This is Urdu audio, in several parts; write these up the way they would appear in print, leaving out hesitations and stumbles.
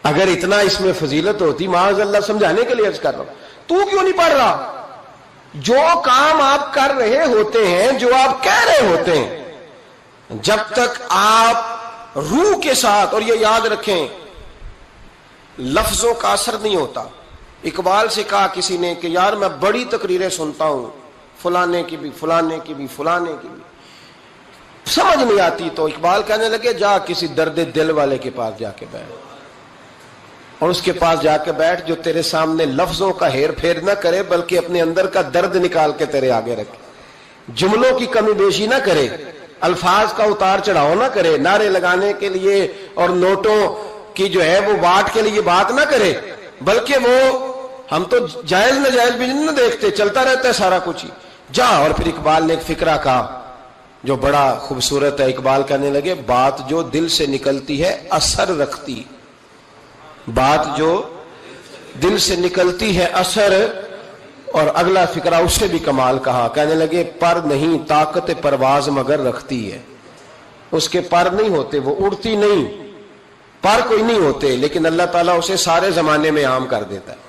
اگر اتنا اس میں فضیلت ہوتی، معاذ اللہ سمجھانے کے لیے عرض کر رہا ہوں، تو کیوں نہیں پڑھ رہا؟ جو کام آپ کر رہے ہوتے ہیں، جو آپ کہہ رہے ہوتے ہیں، جب تک آپ روح کے ساتھ، اور یہ یاد رکھیں لفظوں کا اثر نہیں ہوتا۔ اقبال سے کہا کسی نے کہ یار میں بڑی تقریریں سنتا ہوں، فلانے کی بھی فلانے کی بھی فلانے کی بھی، سمجھ نہیں آتی، تو اقبال کہنے لگے جا کسی درد دل والے کے پاس جا کے بیٹھ، اور اس کے پاس جا کے بیٹھ جو تیرے سامنے لفظوں کا ہیر پھیر نہ کرے بلکہ اپنے اندر کا درد نکال کے تیرے آگے رکھے، جملوں کی کمی بیشی نہ کرے، الفاظ کا اتار چڑھاؤ نہ کرے، نعرے لگانے کے لیے اور نوٹوں کی جو ہے وہ واٹ کے لیے بات نہ کرے، بلکہ وہ ہم تو جائز ناجائز بھی نہیں دیکھتے، چلتا رہتا ہے سارا کچھ ہی، جا۔ اور پھر اقبال نے ایک فقرہ کہا جو بڑا خوبصورت ہے، اقبال کہنے لگے بات جو دل سے نکلتی ہے اثر رکھتی، بات جو دل سے نکلتی ہے اثر۔ اور اگلا فقرہ اس سے بھی کمال کہا، کہنے لگے پر نہیں طاقت پرواز مگر رکھتی ہے، اس کے پر نہیں ہوتے، وہ اڑتی نہیں، پر کوئی نہیں ہوتے، لیکن اللہ تعالیٰ اسے سارے زمانے میں عام کر دیتا ہے،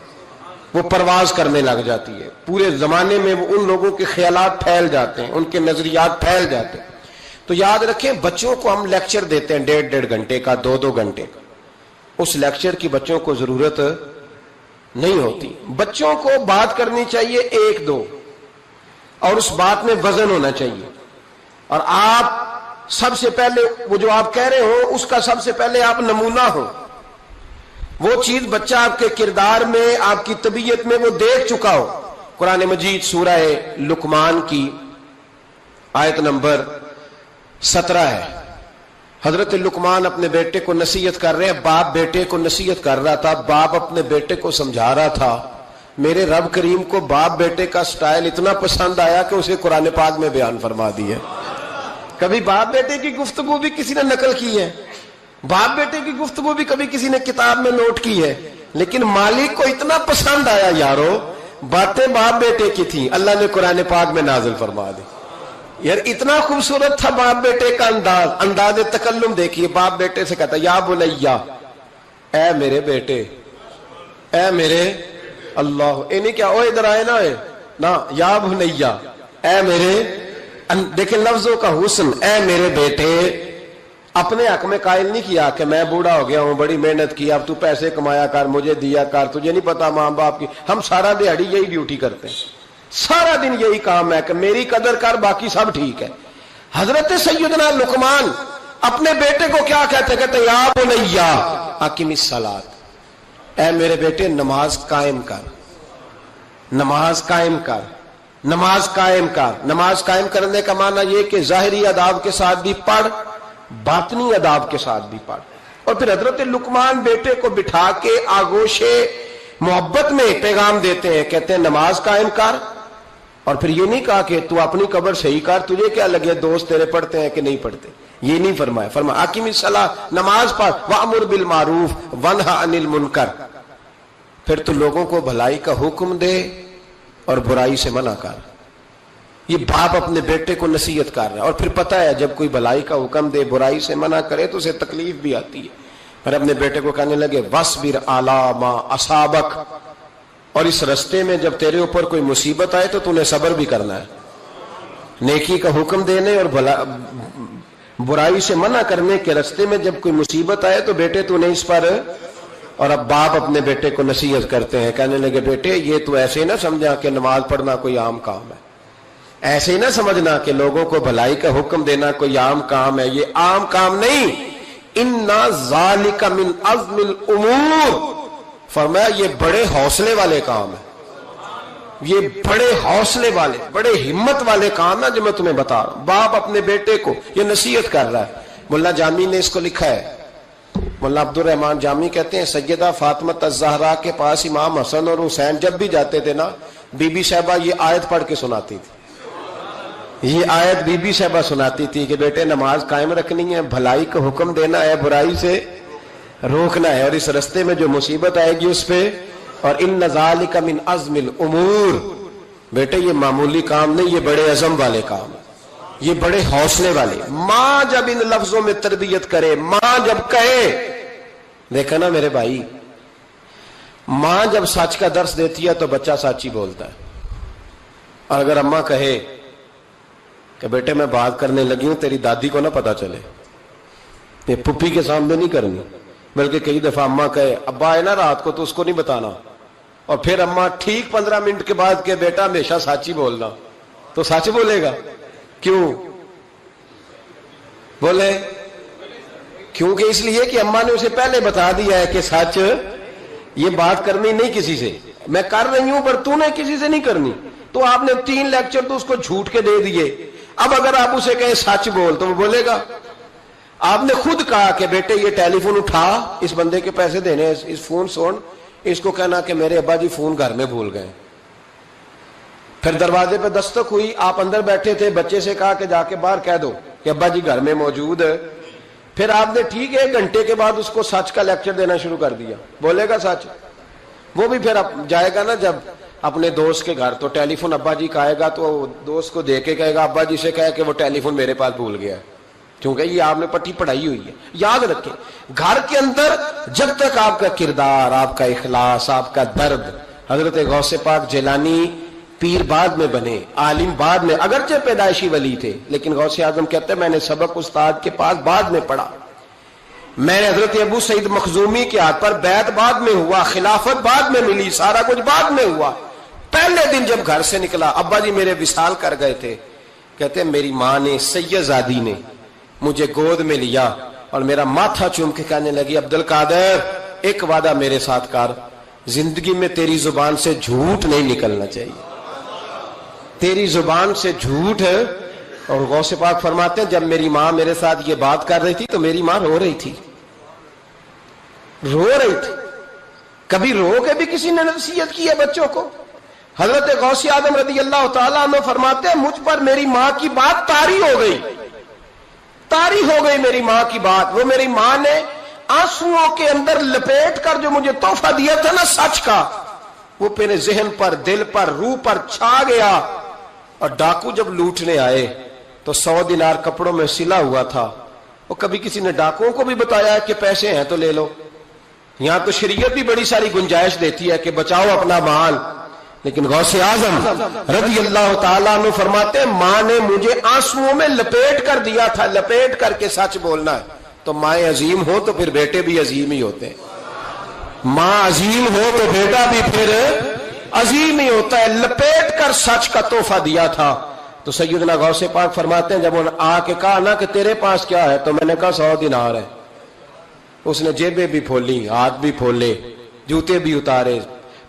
وہ پرواز کرنے لگ جاتی ہے، پورے زمانے میں وہ ان لوگوں کے خیالات پھیل جاتے ہیں، ان کے نظریات پھیل جاتے ہیں۔ تو یاد رکھیں بچوں کو ہم لیکچر دیتے ہیں 1.5 گھنٹے کا، 2 گھنٹے کا، اس لیکچر کی بچوں کو ضرورت نہیں ہوتی۔ بچوں کو بات کرنی چاہیے 1-2، اور اس بات میں وزن ہونا چاہیے، اور آپ سب سے پہلے وہ جو آپ کہہ رہے ہو اس کا سب سے پہلے آپ نمونہ ہو، وہ چیز بچہ آپ کے کردار میں، آپ کی طبیعت میں وہ دیکھ چکا ہو۔ قرآن مجید سورہ لقمان کی آیت نمبر 17 ہے، حضرت لقمان اپنے بیٹے کو نصیحت کر رہے ہیں، باپ بیٹے کو نصیحت کر رہا تھا، باپ اپنے بیٹے کو سمجھا رہا تھا۔ میرے رب کریم کو باپ بیٹے کا سٹائل اتنا پسند آیا کہ اسے قرآن پاک میں بیان فرما دی ہے۔ کبھی باپ بیٹے کی گفتگو بھی کسی نے نقل کی ہے، باپ بیٹے کی گفتگو بھی کبھی کسی نے کتاب میں نوٹ کی ہے، لیکن مالک کو اتنا پسند آیا یارو، باتیں باپ بیٹے کی تھیں، اللہ نے قرآن پاک میں نازل فرما دی۔ یار اتنا خوبصورت تھا باپ بیٹے کا انداز تکلم دیکھیے، باپ بیٹے سے کہتا یا بنیا، اے میرے بیٹے، اے میرے اللہ، نہیں کیا او ادھر آئے نا، یا بنیا، اے میرے، دیکھیں لفظوں کا حسن، اے میرے بیٹے۔ اپنے حق میں قائل نہیں کیا کہ میں بوڑھا ہو گیا ہوں، بڑی محنت کی، اب تو پیسے کمایا کر، مجھے دیا کر، تجھے نہیں پتا ماں باپ کی۔ ہم سارا دیہڑی یہی ڈیوٹی کرتے ہیں، سارا دن یہی کام ہے کہ میری قدر کر، باقی سب ٹھیک ہے۔ حضرت سیدنا لقمان اپنے بیٹے کو کیا کہتے یا بنیا اقم الصلاۃ، اے میرے بیٹے نماز قائم کر، نماز قائم کر، نماز قائم کر۔ نماز قائم کرنے کا معنی یہ کہ ظاہری آداب کے ساتھ بھی پڑھ، باطنی آداب کے ساتھ بھی پڑھ۔ اور پھر حضرت لقمان بیٹے کو بٹھا کے آغوش محبت میں پیغام دیتے ہیں، کہتے ہیں نماز قائم کر۔ اور پھر یہ نہیں کہا کہ تو اپنی قبر صحیح کر، تجھے کیا لگے دوست تیرے پڑھتے ہیں کہ نہیں پڑھتے، یہ نہیں فرمایا۔ فرمایا اقیم الصلاۃ، نماز پڑھ، وامر بالمعروف ونہی عن المنکر، پھر تو لوگوں کو بھلائی کا حکم دے اور برائی سے منع کر۔ یہ باپ اپنے بیٹے کو نصیحت کر رہا ہے، اور پھر پتہ ہے جب کوئی بھلائی کا حکم دے برائی سے منع کرے تو اسے تکلیف بھی آتی ہے۔ پھر اپنے بیٹے کو کہنے لگے وَاصْبِرْ عَلَىٰ مَا أَصَابَكَ، اور اس رستے میں جب تیرے اوپر کوئی مصیبت آئے تو نے صبر بھی کرنا ہے۔ نیکی کا حکم دینے اور برائی سے منع کرنے کے رستے میں جب کوئی مصیبت آئے تو بیٹے تو نے اس پر۔ اور اب باپ اپنے بیٹے کو نصیحت کرتے ہیں، کہنے لگے بیٹے یہ تو ایسے نہ سمجھا کہ نماز پڑھنا کوئی عام کام ہے، ایسے ہی نہ سمجھنا کہ لوگوں کو بھلائی کا حکم دینا کوئی عام کام ہے، یہ عام کام نہیں۔ اِنَّ ذَلِكَ مِنْ عَزْمِ الْأُمُورِ، فرمایا یہ بڑے حوصلے والے کام ہیں، یہ بڑے حوصلے والے، بڑے ہمت والے کام ہیں جو میں تمہیں بتا رہا ہوں۔ باپ اپنے بیٹے کو یہ نصیحت کر رہا ہے۔ ملا جامی نے اس کو لکھا ہے، مولانا عبد الرحمان جامی کہتے ہیں سیدہ فاطمہ الزہرا کے پاس امام حسن اور حسین جب بھی جاتے تھے نا، بی بی صاحبہ یہ آیت پڑھ کے سناتی تھی، یہ آیت بی بی صاحبہ سناتی تھی کہ بیٹے نماز قائم رکھنی ہے، بھلائی کا حکم دینا ہے، برائی سے روکنا ہے، اور اس رستے میں جو مصیبت آئے گی اس پہ۔ اور ان ذالک من عزم الامور، بیٹے یہ معمولی کام نہیں، یہ بڑے عزم والے کام، یہ بڑے حوصلے والے۔ ماں جب ان لفظوں میں تربیت کرے، ماں جب کہے دیکھا نا میرے بھائی، ماں جب سچ کا درس دیتی ہے تو بچہ سچ ہی بولتا ہے. اور اگر اماں کہے کہ بیٹے میں بات کرنے لگی ہوں تیری دادی کو نہ پتا چلے، یہ پھپھی کے سامنے نہیں کرنی، بلکہ کئی دفعہ اماں کہے ابا آئے نا رات کو تو اس کو نہیں بتانا، اور پھر اماں ٹھیک 15 منٹ کے بعد کہ بیٹا ہمیشہ سچ ہی بولنا، تو سچ بولے گا. کیوں بولے؟ کیونکہ اس لیے کہ اماں نے اسے پہلے بتا دیا ہے کہ سچ یہ بات کرنی نہیں کسی سے، میں کر رہی ہوں پر تو نے کسی سے نہیں کرنی. تو آپ نے 3 لیکچر تو اس کو جھوٹ کے دے دیے. اب اگر آپ اسے کہیں سچ بول تو وہ بولے گا. آپ نے خود کہا کہ بیٹے یہ ٹیلی فون اٹھا، اس بندے کے پیسے دینے، اس فون سن، اس کو کہنا کہ میرے ابا جی فون گھر میں بھول گئے. پھر دروازے پہ دستک ہوئی، آپ اندر بیٹھے تھے، بچے سے کہا کہ جا کے باہر کہہ دو کہ ابا جی گھر میں موجود ہے. پھر آپ نے ٹھیک 1 گھنٹے کے بعد اس کو سچ کا لیکچر دینا شروع کر دیا. بولے گا سچ؟ وہ بھی پھر جائے گا نا جب اپنے دوست کے گھر، تو ٹیلی فون ابا جی کا آئے گا تو دوست کو دے کے کہے گا ابا جی سے کہے کہ وہ ٹیلی فون میرے پاس بھول گیا ہے، کیونکہ یہ آپ نے پٹی پڑھائی ہوئی ہے. یاد رکھیں، گھر کے اندر جب تک آپ کا کردار، آپ کا اخلاص، آپ کا درد، حضرت غوث پاک جیلانی پیر بعد میں بنے، عالم بعد میں، اگرچہ پیدائشی ولی تھے، لیکن غوث اعظم کہتے ہیں میں نے سبق استاد کے پاس بعد میں پڑھا. میں نے حضرت ابو سعید مخزومی کے ہاتھ پر بیعت بعد میں ہوا، خلافت بعد میں ملی، سارا کچھ بعد میں ہوا. پہلے دن جب گھر سے نکلا، ابا جی میرے وصال کر گئے تھے، کہتے ہیں میری ماں نے، سید زادی نے مجھے گود میں لیا اور میرا ماتھا چوم کے کہنے لگی عبد القادر ایک وعدہ میرے ساتھ کر، زندگی میں تیری زبان سے جھوٹ نہیں نکلنا چاہیے، تیری زبان سے جھوٹ ہے. اور غوث پاک فرماتے ہیں جب میری ماں میرے ساتھ یہ بات کر رہی تھی تو میری ماں رو رہی تھی، رو رہی تھی. کبھی رو کے بھی کسی نے نصیحت کی ہے بچوں کو؟ حضرت غوث اعظم رضی اللہ تعالیٰ عنہ فرماتے ہیں مجھ پر میری ماں کی بات طاری ہو گئی، طاری ہو گئی میری ماں کی بات. وہ میری ماں نے آنسوؤں کے اندر لپیٹ کر جو مجھے تحفہ دیا تھا نا سچ کا، وہ میرے ذہن پر، دل پر، روح پر چھا گیا. اور ڈاکو جب لوٹنے آئے تو 100 دینار کپڑوں میں سلا ہوا تھا. اور کبھی کسی نے ڈاکوؤں کو بھی بتایا کہ پیسے ہیں تو لے لو. یہاں تو شریعت بھی بڑی ساری گنجائش دیتی ہے کہ بچاؤ اپنا مال، لیکن غوث اعظم رضی اللہ تعالیٰ عنہ فرماتے ہیں ماں نے مجھے آنسوؤں میں لپیٹ کر دیا تھا، لپیٹ کر کے سچ بولنا ہے. تو مائیں عظیم ہو تو پھر بیٹے بھی عظیم ہی ہوتے ہیں، ماں عظیم ہو تو بیٹا بھی پھر عظیم ہی ہوتا ہے. لپیٹ کر سچ کا تحفہ دیا تھا. تو سیدنا غوث پاک فرماتے ہیں جب انہوں نے آ کے کہا نا کہ تیرے پاس کیا ہے، تو میں نے کہا 100 دینار ہے. اس نے جیبیں بھی کھولی، ہاتھ بھی کھولے، جوتے بھی اتارے،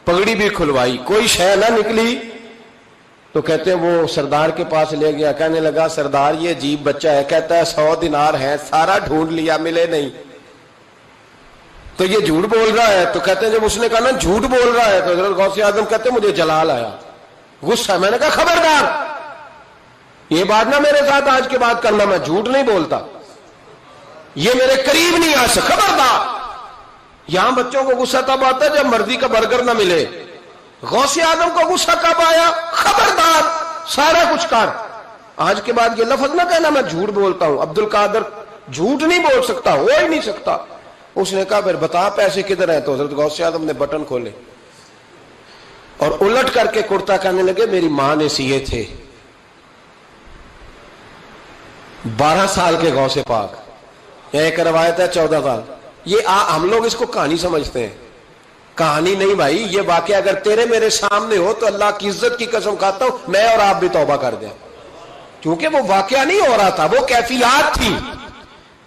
پگڑی بھی کھلوائی، کوئی شے نہ نکلی. تو کہتے ہیں وہ سردار کے پاس لے گیا، کہنے لگا سردار یہ عجیب بچہ ہے، کہتا ہے 100 دینار ہے، سارا ڈھونڈ لیا ملے نہیں، تو یہ جھوٹ بول رہا ہے. تو کہتے ہیں جب اس نے کہا نا جھوٹ بول رہا ہے، تو حضرت غوث اعظم کہتے ہیں مجھے جلال آیا، غصہ. میں نے کہا خبردار یہ بات نہ میرے ساتھ آج کے بعد کرنا، میں جھوٹ نہیں بولتا، یہ میرے قریب نہیں آ سکتا، خبردار. یہاں بچوں کو غصہ تب آتا ہے جب مرضی کا برگر نہ ملے. غوث اعظم کو غصہ کب آیا؟ خبردار سارا کچھ کر، آج کے بعد یہ لفظ نہ کہنا میں جھوٹ بولتا ہوں. عبد القادر جھوٹ نہیں بول سکتا، ہو ہی نہیں سکتا. اس نے کہا پھر بتا پیسے کدھر ہیں؟ تو حضرت غوث اعظم نے بٹن کھولے اور الٹ کر کے کرتا، کہنے لگے میری ماں نے سیے تھے. 12 سال کے غوث پاک، یہ ایک روایت ہے 14 سال. یہ ہم لوگ اس کو کہانی سمجھتے ہیں، کہانی نہیں بھائی. یہ واقعہ اگر تیرے میرے سامنے ہو تو اللہ کی عزت کی قسم کھاتا ہوں میں اور آپ بھی توبہ کر دیں، کیونکہ وہ واقعہ نہیں ہو رہا تھا، وہ کیفیات تھی،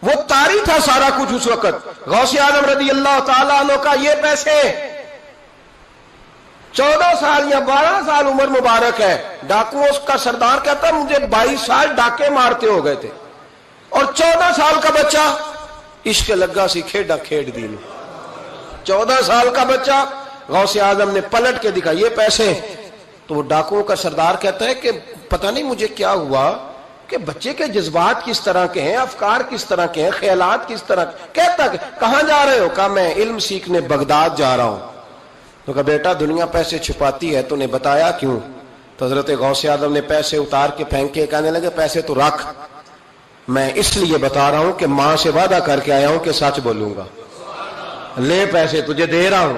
وہ طاری تھا سارا کچھ اس وقت. غوث اعظم رضی اللہ تعالیٰ عنہ کا یہ پیسے 14 سال یا 12 سال عمر مبارک ہے. ڈاکوؤں کا سردار کہتا مجھے 22 سال ڈاکے مارتے ہو گئے تھے، اور 14 سال کا بچہ عشق لگا سی کھیڈا کھیڈ دی. 14 سال کا بچہ غوث اعظم نے پلٹ کے دکھا یہ پیسے. تو وہ ڈاکوؤں کا سردار کہتا ہے کہ پتہ نہیں مجھے کیا ہوا کہ بچے کے جذبات کس طرح کے ہیں، افکار کس طرح کے ہیں، خیالات کس طرح. کہتا کہ کہاں جا رہے ہو؟ کہا میں علم سیکھنے بغداد جا رہا ہوں. تو کہا بیٹا دنیا پیسے چھپاتی ہے، تو نے بتایا کیوں؟ تو حضرت غوث اعظم نے پیسے اتار کے پھینکے، کہنے لگے پیسے تو رکھ، میں اس لیے بتا رہا ہوں کہ ماں سے وعدہ کر کے آیا ہوں کہ سچ بولوں گا. لے پیسے تجھے دے رہا ہوں.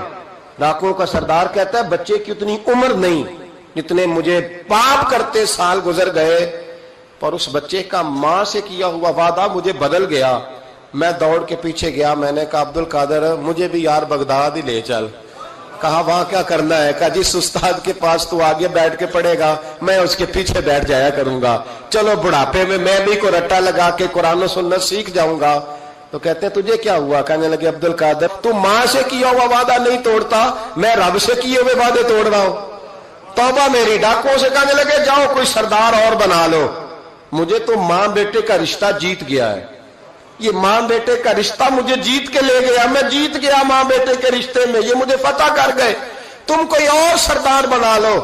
ڈاکوؤں کا سردار کہتا ہے بچے کی اتنی عمر نہیں جتنے مجھے پاپ کرتے سال گزر گئے، پر اس بچے کا ماں سے کیا ہوا وعدہ مجھے بدل گیا. میں دوڑ کے پیچھے گیا، میں نے کہا عبد القادر مجھے بھی یار بغداد ہی لے چل. کہا وہاں کیا کرنا ہے؟ کہا جس استاد کے پاس تو آگے بیٹھ کے پڑھے گا میں اس کے پیچھے بیٹھ جایا کروں گا، چلو بڑھاپے میں بھی کو رٹا لگا کے قرآن و سنت سیکھ جاؤں گا. تو کہتے ہیں تجھے کیا ہوا؟ کہنے لگے عبد القادر تو ماں سے کیا ہوا وعدہ نہیں توڑتا، میں رب سے کیے ہوئے وعدے توڑ رہا ہوں. توبہ میری. ڈاکوؤں سے کہنے لگے جاؤ کوئی سردار اور بنا لو، مجھے تو ماں بیٹے کا رشتہ جیت گیا ہے. یہ ماں بیٹے کا رشتہ مجھے جیت کے لے گیا، میں جیت گیا ماں بیٹے کے رشتے میں، یہ مجھے فتح کر گئے، تم کوئی اور سردار بنا لو.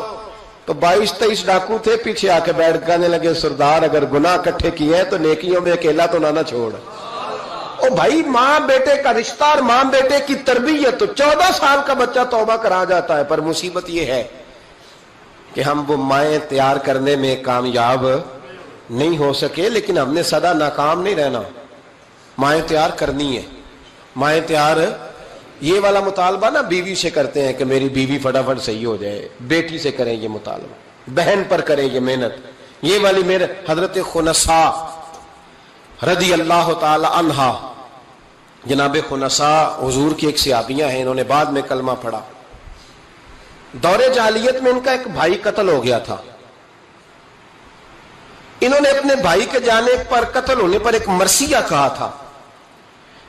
تو 22-23 ڈاکو تھے، پیچھے آ کے بیٹھ کہنے لگے سردار اگر گناہ اکٹھے کیے ہیں تو نیکیوں میں اکیلا تو نہ چھوڑ. او بھائی ماں بیٹے کا رشتہ اور ماں بیٹے کی تربیت، تو 14 سال کا بچہ توبہ کرا جاتا ہے. پر مصیبت یہ ہے کہ ہم وہ مائیں تیار کرنے میں کامیاب نہیں ہو سکے، لیکن ہم نے سدا ناکام نہیں رہنا. مائیں تیار کرنی ہے. مائیں تیار یہ والا مطالبہ نا بیوی سے کرتے ہیں کہ میری بیوی فٹافٹ صحیح ہو جائے، بیٹی سے کریں یہ مطالبہ، بہن پر کریں یہ محنت. یہ والی میرے حضرت خنساء رضی اللہ تعالی عنہا، جناب خنساء حضور کی ایک صحابیہ ہیں، انہوں نے بعد میں کلمہ پڑھا. دور جاہلیت میں ان کا ایک بھائی قتل ہو گیا تھا. انہوں نے اپنے بھائی کے جانے پر، قتل ہونے پر ایک مرثیہ کہا تھا.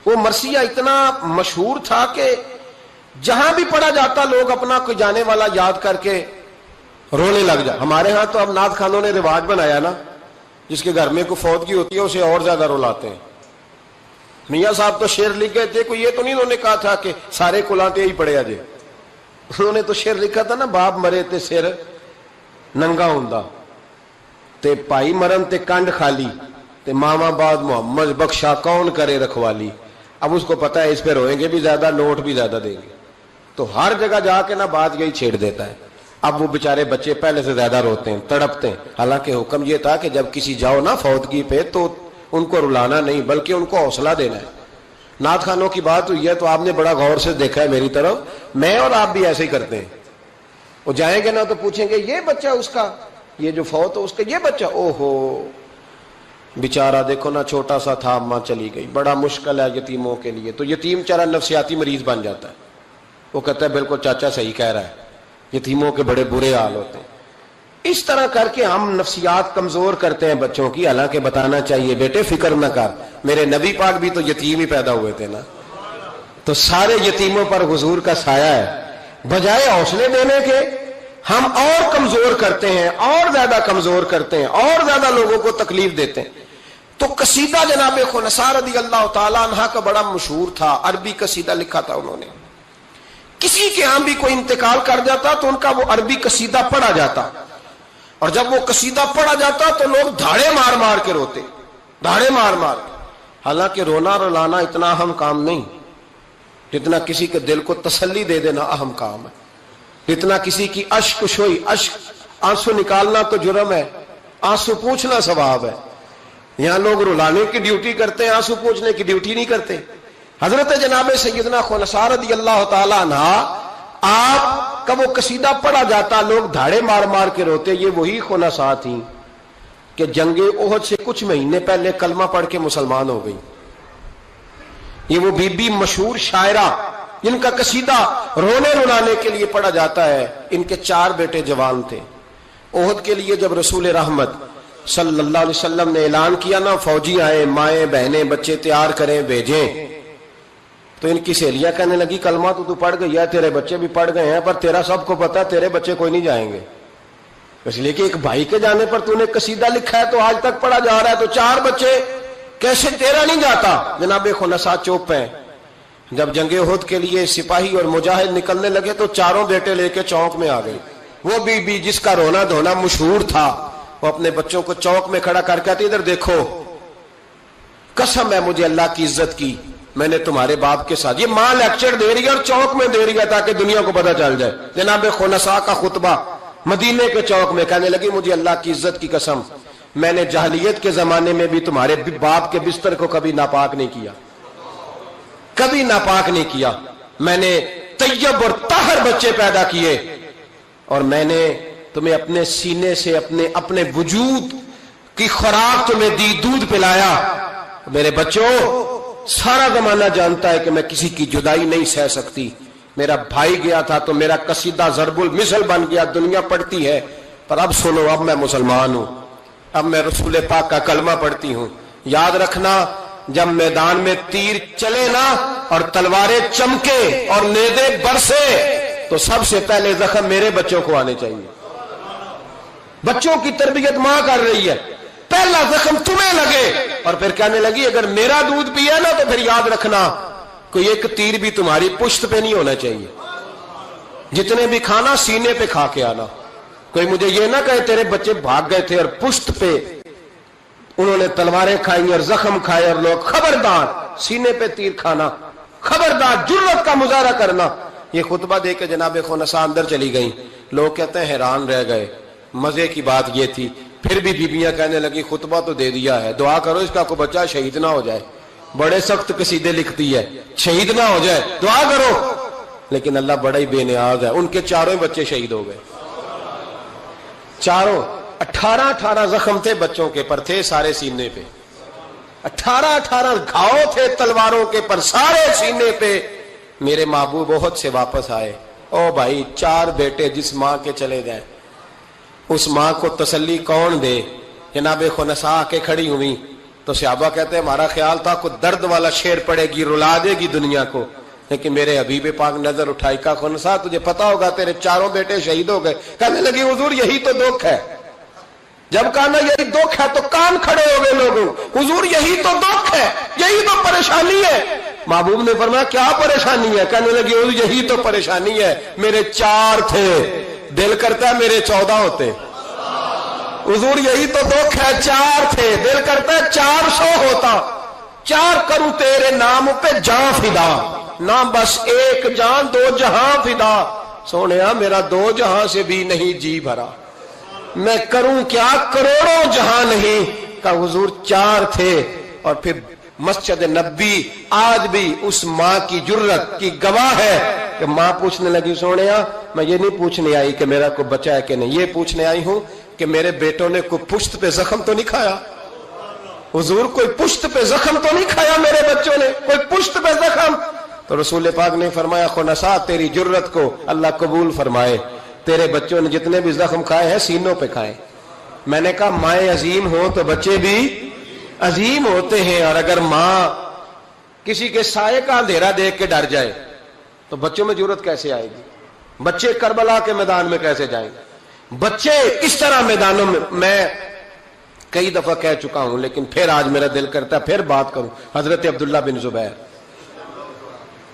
وہ مرثیہ اتنا مشہور تھا کہ جہاں بھی پڑھا جاتا لوگ اپنا کوئی جانے والا یاد کر کے رونے لگ جا. ہمارے ہاں تو اب نعت خانوں نے رواج بنایا نا، جس کے گھر میں کوئی فوتگی ہوتی ہے اسے اور زیادہ رلاتے ہیں. میاں صاحب تو شعر لکھ گئے تھے، کوئی یہ تو نہیں انہوں نے کہا تھا کہ سارے کلاتے ہی پڑے اجے. انہوں نے تو شعر لکھا تھا نا، باپ مرے تے سر ننگا ہوندا تے پائی مرن تے کنڈ خالی تے ماما بعد محمد بخشا کون کرے رکھوالی. اب اس کو پتا ہے اس پہ روئیں گے بھی زیادہ، نوٹ بھی زیادہ دیں گے، تو ہر جگہ جا کے نا بات یہی چھیڑ دیتا ہے. اب وہ بیچارے بچے پہلے سے زیادہ روتے ہیں، تڑپتے ہیں. حالانکہ حکم یہ تھا کہ جب کسی جاؤ نا فوتگی پہ تو ان کو رلانا نہیں بلکہ ان کو حوصلہ دینا ہے. نعت خانوں کی بات ہوئی ہے تو آپ نے بڑا غور سے دیکھا ہے میری طرف، میں اور آپ بھی ایسے ہی کرتے ہیں. وہ جائیں گے نا تو پوچھیں گے یہ بچہ اس کا، یہ جو فوت ہو اس کا یہ بچہ، او ہو بیچارہ دیکھو نا چھوٹا سا تھا، ماں چلی گئی. بڑا مشکل ہے یتیموں کے لیے. تو یتیم چارہ نفسیاتی مریض بن جاتا ہے. وہ کہتا ہے بالکل چاچا صحیح کہہ رہا ہے، یتیموں کے بڑے برے حال ہوتے ہیں. اس طرح کر کے ہم نفسیات کمزور کرتے ہیں بچوں کی. حالانکہ بتانا چاہیے بیٹے فکر نہ کر، میرے نبی پاک بھی تو یتیم ہی پیدا ہوئے تھے نا، تو سارے یتیموں پر حضور کا سایہ ہے. بجائے حوصلے دینے کے ہم اور کمزور کرتے ہیں، اور زیادہ کمزور کرتے ہیں، اور زیادہ لوگوں کو تکلیف دیتے ہیں. تو قصیدہ جناب خنساء رضی اللہ تعالیٰ عنہ کا بڑا مشہور تھا. عربی قصیدہ لکھا تھا انہوں نے. کسی کے ہاں بھی کوئی انتقال کر جاتا تو ان کا وہ عربی قصیدہ پڑھا جاتا، اور جب وہ قصیدہ پڑھا جاتا تو لوگ دھاڑے مار مار کے روتے، دھاڑے مار مار. حالانکہ رونا رلانا اتنا اہم کام نہیں جتنا کسی کے دل کو تسلی دے دینا اہم کام ہے. جتنا کسی کی اشک شوئی، اشک آنسو نکالنا تو جرم ہے، آنسو پوچھنا ثواب ہے. یہاں لوگ رلانے کی ڈیوٹی کرتے ہیں، آنسو پوچھنے کی ڈیوٹی نہیں کرتے. حضرت جناب سیدنا خنساء رضی اللہ تعالی عنہ، آپ کا وہ قصیدہ پڑھا جاتا لوگ دھاڑے مار مار کے روتے. یہ وہی خنساء تھیں کہ جنگ احد سے کچھ مہینے پہلے کلمہ پڑھ کے مسلمان ہو گئی. یہ وہ بی بی مشہور شاعرہ جن کا قصیدہ رونے رلانے کے لیے پڑھا جاتا ہے. ان کے 4 بیٹے جوان تھے. احد کے لیے جب رسول رحمت صلی اللہ علیہ وسلم نے اعلان کیا نا، فوجی آئے، مائیں بہنیں بچے تیار کریں بھیجیں، تو ان کی سہیلیاں کہنے لگی کلمہ تو پڑھ گئی ہے، تیرے بچے بھی پڑھ گئے ہیں، پر تیرا سب کو پتا تیرے بچے کوئی نہیں جائیں گے. اس لیے کہ ایک بھائی کے جانے پر تو نے قصیدہ لکھا ہے تو آج تک پڑھا جا رہا ہے، تو 4 بچے کیسے تیرا نہیں جاتا. جناب خنساء چوپ ہیں. جب جنگ احد کے لیے سپاہی اور مجاہد نکلنے لگے تو 4 بیٹے لے کے چوک میں آ گئی. وہ بی بی جس کا رونا دھونا مشہور تھا، وہ اپنے بچوں کو چوک میں کھڑا کر کے ادھر دیکھو، قسم ہے مجھے اللہ کی عزت کی، میں نے تمہارے باپ کے ساتھ، یہ ماں لیکچر دے رہی ہے اور چوک میں دے رہی ہے تاکہ دنیا کو پتہ چل جائے. جناب خنساء کا خطبہ مدینے کے چوک میں، کہنے لگی مجھے اللہ کی عزت کی قسم، میں نے جاہلیت کے زمانے میں بھی تمہارے باپ کے بستر کو کبھی ناپاک نہیں کیا، کبھی ناپاک نہیں کیا. میں نے طیب اور طاہر بچے پیدا کیے، اور میں نے تمہیں اپنے سینے سے اپنے وجود کی خوراک تمہیں دی، دودھ پلایا۔ میرے بچوں، سارا زمانہ جانتا ہے کہ میں کسی کی جدائی نہیں سہ سکتی۔ میرا بھائی گیا تھا تو میرا قصیدہ ضرب المثل بن گیا، دنیا پڑھتی ہے، پر اب سنو، اب میں مسلمان ہوں، اب میں رسول پاک کا کلمہ پڑھتی ہوں۔ یاد رکھنا، جب میدان میں تیر چلے نا اور تلواریں چمکے اور نیزے برسے تو سب سے پہلے زخم میرے بچوں کو آنے چاہیے۔ بچوں کی تربیت ماں کر رہی ہے، پہلا زخم تمہیں لگے، اور پھر کہنے لگی اگر میرا دودھ پیا نا تو پھر یاد رکھنا کوئی ایک تیر بھی تمہاری پشت پہ نہیں ہونا چاہیے، جتنے بھی کھانا سینے پہ کھا کے آنا۔ کوئی مجھے یہ نہ کہے تیرے بچے بھاگ گئے تھے اور پشت پہ انہوں نے تلواریں کھائی اور زخم کھائے، اور لوگ خبردار سینے پہ تیر کھانا، خبردار جرت کا مظاہرہ کرنا۔ یہ خطبہ دے کے جناب خنساء اندر چلی گئیں، لوگ کہتے ہیں حیران رہ گئے۔ مزے کی بات یہ تھی، پھر بھی بیویاں کہنے لگی خطبہ تو دے دیا ہے، دعا کرو اس کا کوئی بچہ شہید نہ ہو جائے، بڑے سخت قصیدے لکھتی ہے، شہید نہ ہو جائے، دعا کرو۔ لیکن اللہ بڑا ہی بے نیاز ہے، ان کے چاروں بچے شہید ہو گئے، چاروں۔ 18 زخم تھے بچوں کے پر، تھے سارے سینے پہ، 18 گھاؤ تھے تلواروں کے پر، سارے سینے پہ۔ میرے محبوب بہت سے واپس آئے۔ او بھائی، 4 بیٹے جس ماں کے چلے جائیں، اس ماں کو تسلی کون دے؟ جناب خنساء آ کے کھڑی ہوئی تو صحابہ کہتے ہیں ہمارا خیال تھا کوئی درد والا شعر پڑے گی، رلا دے گی دنیا کو، لیکن میرے حبیب پاک نظر اٹھائی، کہا خنساء تجھے پتا ہوگا تیرے 4 بیٹے شہید ہو گئے۔ کہنے لگی حضور یہی تو دکھ ہے۔ جب کہا نا یہی دکھ ہے تو کان کھڑے ہو گئے لوگوں، حضور یہی تو دکھ ہے، یہی تو پریشانی ہے۔ محبوب نے فرمایا کیا پریشانی ہے؟ کہنے لگی حضور یہی تو پریشانی ہے، میرے 4 تھے، دل کرتا ہے میرے 14 ہوتے۔ حضور یہی تو دکھ ہے، 4 تھے، دل کرتا ہے 400 ہوتا۔ 4 کروں تیرے نام پہ جان فدا، نام بس ایک جان 2 جہاں فدا۔ سونیا میرا 2 جہاں سے بھی نہیں جی بھرا، میں کروں کیا کروڑوں جہاں نہیں۔ کہ حضور 4 تھے، اور پھر مسجد نبی آج بھی اس ماں کی جرت کی گواہ ہے کہ ماں پوچھنے لگی سونیا میں یہ نہیں پوچھنے آئی کہ میرا کوئی بچہ ہے کہ نہیں، یہ پوچھنے آئی ہوں کہ میرے بیٹوں نے کوئی پشت پہ زخم تو نہیں کھایا؟ حضور کوئی پشت پہ زخم تو نہیں کھایا میرے بچوں نے؟ کوئی پشت پہ زخم؟ تو رسول پاک نے فرمایا خنساء تیری جرت کو اللہ قبول فرمائے، تیرے بچوں نے جتنے بھی زخم کھائے ہیں سینوں پہ کھائے۔ میں نے کہا مائیں عظیم ہو تو بچے بھی عظیم ہوتے ہیں، اور اگر ماں کسی کے سائے کا اندھیرا دیکھ کے ڈر جائے تو بچوں میں جرت کیسے آئے گی؟ بچے کربلا کے میدان میں کیسے جائیں گے؟ بچے اس طرح میدانوں میں کئی دفعہ کہہ چکا ہوں، لیکن پھر آج میرا دل کرتا ہے پھر بات کروں۔ حضرت عبداللہ بن زبیر،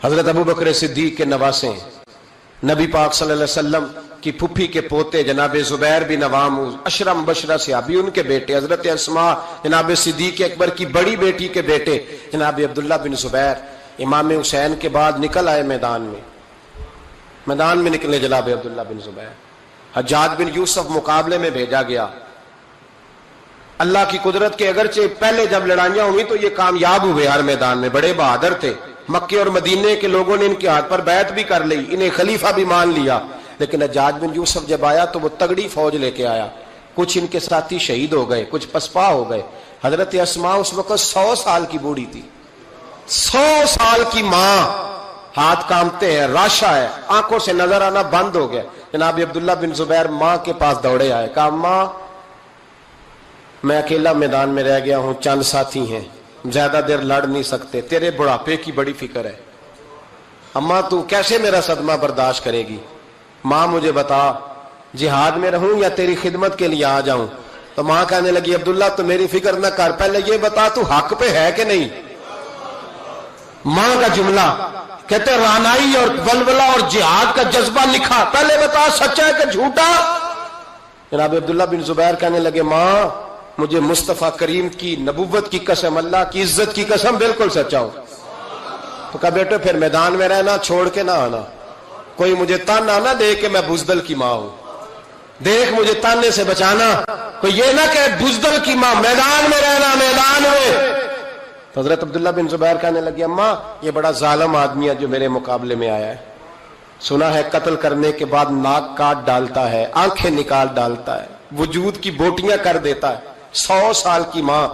حضرت ابو بکر صدیق کے نواسے، نبی پاک صلی اللہ علیہ وسلم کی پھپھی کے پوتے جناب زبیر بن عوام، عشرہ مبشرہ صحابی، ان کے بیٹے حضرت اسماء جناب صدیق اکبر کی بڑی بیٹی کے بیٹے جناب عبداللہ بن زبیر، امام حسین کے بعد نکل آئے میدان میں نکلے جناب عبداللہ بن زبیر۔ حجاج بن یوسف مقابلے میں بھیجا گیا، اللہ کی قدرت کے اگرچہ پہلے جب لڑائیاں ہوئی تو یہ کامیاب ہوئے، ہر میدان میں بڑے بہادر تھے، مکے اور مدینے کے لوگوں نے ان کے ہاتھ پر بیعت بھی کر لی، انہیں خلیفہ بھی مان لیا، لیکن حجاج بن یوسف جب آیا تو وہ تگڑی فوج لے کے آیا، کچھ ان کے ساتھی شہید ہو گئے، کچھ پسپا ہو گئے۔ حضرت اسماء اس وقت 100 سال کی بوڑھی تھی، 100 سال کی ماں، ہاتھ کامتے ہیں، راشا ہے، آنکھوں سے نظر آنا بند ہو گیا۔ جناب عبداللہ بن زبیر ماں کے پاس دوڑے آئے، کہا ماں میں اکیلا میدان میں رہ گیا ہوں، چند ساتھی ہیں، زیادہ دیر لڑ نہیں سکتے، تیرے بڑھاپے کی بڑی فکر ہے، اماں تو کیسے میرا صدمہ برداشت کرے گی؟ ماں مجھے بتا جہاد میں رہوں یا تیری خدمت کے لیے آ جاؤں؟ تو ماں کہنے لگی عبداللہ تو میری فکر نہ کر، پہلے یہ بتا تو حق پہ ہے کہ نہیں؟ ماں کا جملہ کہتے رانائی اور ولولہ اور جہاد کا جذبہ لکھا، پہلے بتا سچا ہے کہ جھوٹا؟ جناب عبداللہ بن زبیر کہنے لگے ماں مجھے مصطفیٰ کریم کی نبوت کی قسم، اللہ کی عزت کی قسم، بالکل سچا ہوں۔ تو کہا بیٹے پھر میدان میں رہنا، چھوڑ کے نہ آنا، کوئی مجھے تانا نہ دے کہ میں بزدل کی ماں ہوں، دیکھ مجھے تانے سے بچانا، کوئی یہ نہ کہ بزدل کی ماں، میدان میں رہنا، میدان میں۔ تو حضرت عبداللہ بن زبیر کہنے لگے اماں یہ بڑا ظالم آدمی ہے جو میرے مقابلے میں آیا ہے، سنا ہے قتل کرنے کے بعد ناک کاٹ ڈالتا ہے، آنکھیں نکال ڈالتا ہے، وجود کی بوٹیاں کر دیتا ہے۔ 100 سال کی ماں،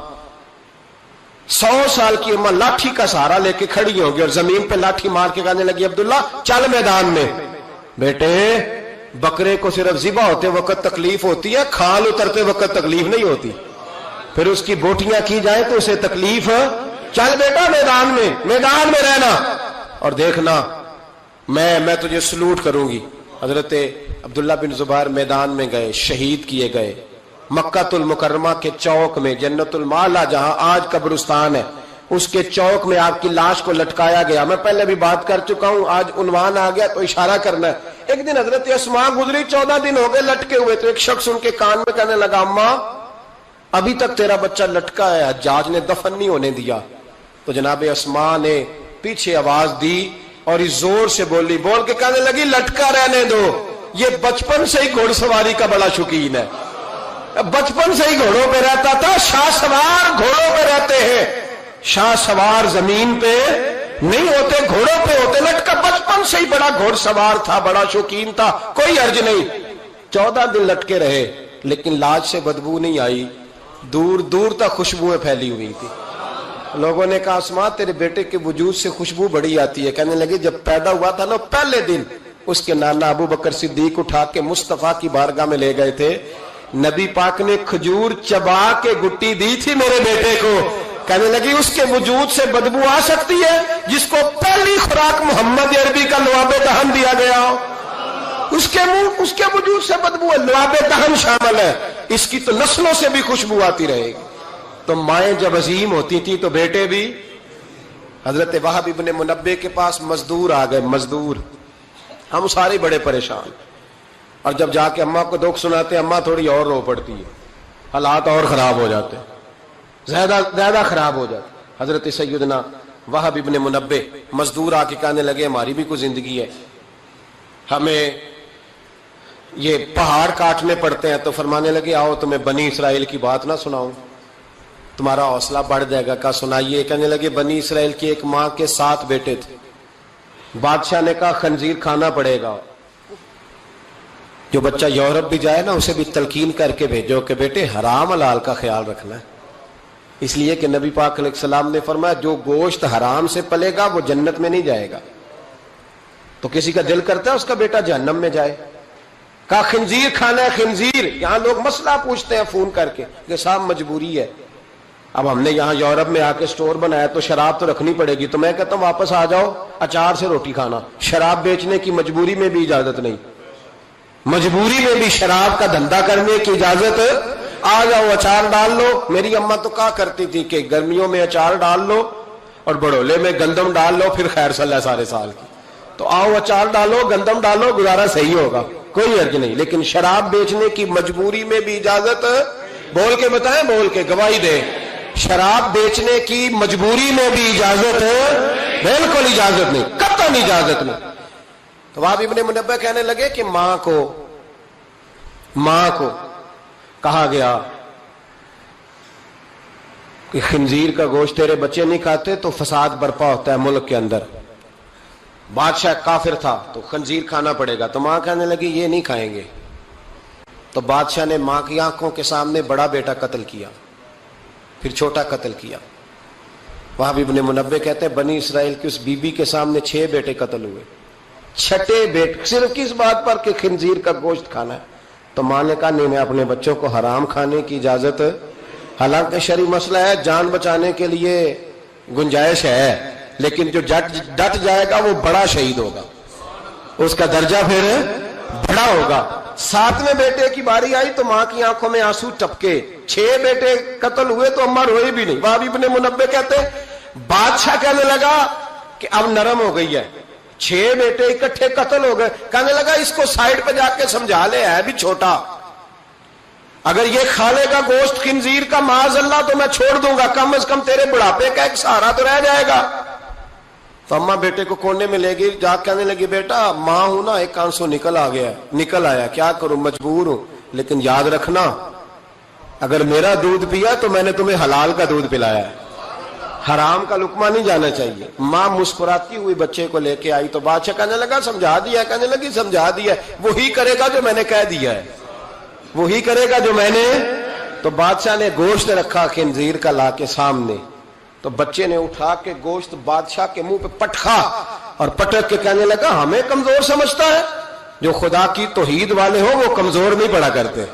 100 سال کی ماں لاٹھی کا سہارا لے کے کھڑی ہوگی اور زمین پہ لاٹھی مار کے کہنے لگی عبداللہ چل میدان میں۔ بیٹے بکرے کو صرف ذبح ہوتے وقت تکلیف ہوتی ہے، کھال اترتے وقت تکلیف نہیں ہوتی، پھر اس کی بوٹیاں کی جائیں تو اسے تکلیف۔ چل بیٹا میدان میں رہنا اور دیکھنا میں تجھے سلوٹ کروں گی۔ حضرت عبداللہ بن زبیر میدان میں گئے، شہید کیے گئے۔ مکہ المکرمہ کے چوک میں جنت المعلا جہاں آج قبرستان ہے اس کے چوک میں آپ کی لاش کو لٹکایا گیا۔ میں پہلے بھی بات کر چکا ہوں، آج عنوان آ گیا تو اشارہ کرنا ہے۔ ایک دن حضرت اسماء گزری، 14 دن ہو گئے لٹکے ہوئے، تو ایک شخص ان کے کان میں کہنے لگا اماں ابھی تک تیرا بچہ لٹکا ہے، حجاج نے دفن نہیں ہونے دیا۔ تو جناب اسماء نے پیچھے آواز دی اور اس زور سے بول کے کہنے لگی لٹکا رہنے دو، یہ بچپن سے ہی گھوڑ سواری کا بڑا شوقین ہے، بچپن سے ہی گھوڑوں پہ رہتا تھا۔ شاہ سوار گھوڑوں پہ رہتے ہیں، شاہ سوار زمین پہ نہیں ہوتے، گھوڑوں پہ ہوتے۔ لٹکا بچپن سے ہی بڑا گھوڑ سوار تھا، بڑا شوقین تھا، کوئی حرج نہیں۔ 14 دن لٹکے رہے لیکن لاش سے بدبو نہیں آئی، دور دور تک خوشبوئیں پھیلی ہوئی تھی۔ لوگوں نے کہا اسماء تیرے بیٹے کے وجود سے خوشبو بڑی آتی ہے۔ کہنے لگی جب پیدا ہوا تھا نا پہلے دن اس کے نانا ابو بکر صدیق اٹھا کے مصطفیٰ کی بارگاہ میں لے گئے تھے، نبی پاک نے کھجور چبا کے گٹی دی تھی میرے بیٹے کو۔ کہنے لگی اس کے وجود سے بدبو آ سکتی ہے جس کو پہلی خوراک محمد عربی کا لعاب دہن دیا گیا ہو، اس کے وجود سے بدبو ہے، لعاب دہن شامل ہے، اس کی تو نسلوں سے بھی خوشبو آتی رہے گی۔ تو مائیں جب عظیم ہوتی تھی تو بیٹے بھی۔ حضرت وہب ابن منبع کے پاس مزدور آ گئے، مزدور، ہم سارے بڑے پریشان، اور جب جا کے اماں کو دکھ سناتے اماں تھوڑی اور رو پڑتی ہے، حالات اور خراب ہو جاتے، زیادہ خراب ہو جاتے۔ حضرت سیدنا وہب ابن منبع مزدور آ کے کہنے لگے ہماری بھی کوئی زندگی ہے، ہمیں یہ پہاڑ کاٹنے پڑتے ہیں۔ تو فرمانے لگے آؤ تمہیں بنی اسرائیل کی بات نہ سناؤں، تمہارا حوصلہ بڑھ جائے گا۔ کہا سنائیے۔ کہنے لگے بنی اسرائیل کی ایک ماں کے 7 بیٹے تھے، بادشاہ نے کہا خنزیر کھانا پڑے گا، جو بچہ یورپ بھی جائے نا اسے بھی تلقین کر کے بھیجو کہ بیٹے حرام حلال کا خیال رکھنا ہے، اس لیے کہ نبی پاک علیہ السلام نے فرمایا جو گوشت حرام سے پلے گا وہ جنت میں نہیں جائے گا۔ تو کسی کا دل کرتا ہے اس کا بیٹا جہنم میں جائے؟ کہا خنزیر کھانا ہے، خنزیر۔ یہاں لوگ مسئلہ پوچھتے ہیں فون کر کے کہ صاحب مجبوری ہے، اب ہم نے یہاں یورپ میں آ کے سٹور بنایا تو شراب تو رکھنی پڑے گی، تو میں کہتا ہوں واپس آ جاؤ اچار سے روٹی کھانا، شراب بیچنے کی مجبوری میں بھی اجازت نہیں، مجبوری میں بھی شراب کا دھندا کرنے کی اجازت۔ آ جاؤ اچار ڈال لو۔ میری اماں تو کہا کرتی تھی کہ گرمیوں میں اچار ڈال لو اور بڑولے میں گندم ڈال لو، پھر خیر صلی اللہ سارے سال کی۔ تو آؤ اچار ڈالو، گندم ڈالو، گزارا صحیح ہوگا، کوئی حرج نہیں، لیکن شراب بیچنے کی مجبوری میں بھی اجازت۔ بول کے بتائیں، بول کے گواہی دیں، شراب بیچنے کی مجبوری میں بھی اجازت ہے؟ بالکل اجازت نہیں، قطعاً اجازت نہیں۔ تو وہب ابن منبع کہنے لگے کہ ماں کو کہا گیا کہ خنزیر کا گوشت تیرے بچے نہیں کھاتے تو فساد برپا ہوتا ہے ملک کے اندر۔ بادشاہ کافر تھا تو خنزیر کھانا پڑے گا، تو ماں کہنے لگی یہ نہیں کھائیں گے۔ تو بادشاہ نے ماں کی آنکھوں کے سامنے بڑا بیٹا قتل کیا، پھر چھوٹا قتل کیا۔ وہب ابن منبع کہتے ہیں بنی اسرائیل کی اس بی بی کے سامنے 6 بیٹے قتل ہوئے، 6 بیٹے صرف کس بات پر کہ خنزیر کا گوشت کھانا ہے۔ تو ماں نے کہا نہیں، میں اپنے بچوں کو حرام کھانے کی اجازت، حالانکہ شرعی مسئلہ ہے، جان بچانے کے لیے گنجائش ہے، لیکن جو ڈٹ جائے گا وہ بڑا شہید ہوگا، اس کا درجہ پھر بڑا ہوگا۔ 7ویں بیٹے کی باری آئی تو ماں کی آنکھوں میں آنسو ٹپکے، 6 بیٹے قتل ہوئے تو اماں روئی بھی نہیں۔ وہب ابن منبع کہتے بادشاہ کہنے لگا کہ اب نرم ہو گئی ہے، 6 بیٹے اکٹھے قتل ہو گئے، کہنے لگا اس کو سائڈ پہ جا کے سمجھا لے، ہے بھی چھوٹا، اگر یہ کھا لے گا گوشت خنزیر کا معاذ اللہ تو میں چھوڑ دوں گا، کم از کم تیرے بڑھاپے کا ایک سہارا تو رہ جائے گا۔ تو اماں بیٹے کو کونے میں لے گئی، جا کہنے لگی بیٹا ماں ہوں نا، ایک آنسو نکل آیا، کیا کروں، مجبور ہوں، لیکن یاد رکھنا اگر میرا دودھ پیا تو میں نے تمہیں حلال کا دودھ پلایا ہے، حرام کا لقمہ نہیں جانا چاہیے. ماں مسکراتی ہوئی بچے کو لے کے آئی تو بادشاہ کہنے لگا سمجھا دیا. کہنے لگی سمجھا دیا, وہی کرے گا جو میں نے کہہ دیا ہے, وہی کرے گا جو میں نے. تو بادشاہ نے گوشت رکھا خنزیر کا لا کے سامنے, تو بچے نے اٹھا کے گوشت بادشاہ کے منہ پہ پٹکا اور پٹک کے کہنے لگا ہمیں کمزور سمجھتا ہے, جو خدا کی توحید والے ہو وہ کمزور نہیں پڑا کرتے.